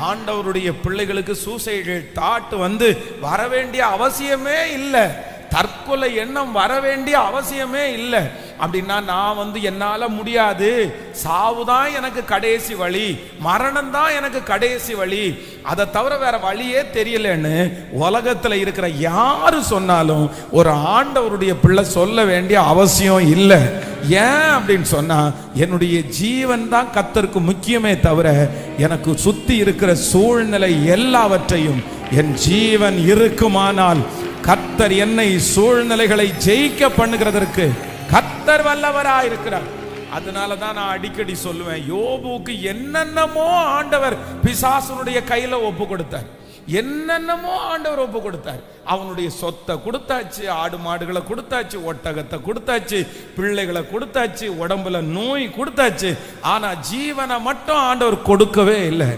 ஆண்டவருடைய பிள்ளைகளுக்கு suicidal thought வர வேண்டிய அவசியமே இல்லை, தற்கொலை எண்ணம் வர வேண்டிய அவசியமே இல்லை. அப்படின்னா நான் என்னால முடியாது, சாவுதான் எனக்கு கடைசி வழி, மரணம் தான் எனக்கு கடைசி வழி, அதை தவிர வேற வழியே தெரியலன்னு உலகத்துல இருக்கிற யாரு சொன்னாலும் ஒரு ஆண்டவருடைய பிள்ளை சொல்ல வேண்டிய அவசியம் இல்லை. ஏன் அப்படின்னு சொன்னா, என்னுடைய ஜீவன் தான் கர்த்தருக்கு முக்கியமே தவிர எனக்கு சுத்தி இருக்கிற சூழ்நிலை எல்லாவற்றையும், என் ஜீவன் இருக்குமானால் கர்த்தர் என்னை சூழ்நிலைகளை ஜெயிக்க பண்ணுகிறதற்கு கர்த்தர் வல்லவராயிருக்கிறார். அதனாலதான் நான் அடிக்கடி சொல்லுவேன், யோபுக்கு என்னென்னமோ ஆண்டவர் பிசாசுனுடைய கையில ஒப்பு கொடுத்தார், என்னென்னமோ ஆண்டவர் ஒப்பு கொடுத்தார். அவனுடைய சொத்தை கொடுத்தாச்சு, ஆடு மாடுகளை கொடுத்தாச்சு, ஒட்டகத்தை கொடுத்தாச்சு, பிள்ளைகளை கொடுத்தாச்சு, உடம்புல நோய் கொடுத்தாச்சு. ஆனா ஜீவனை மட்டும் ஆண்டவர் கொடுக்கவே இல்லை.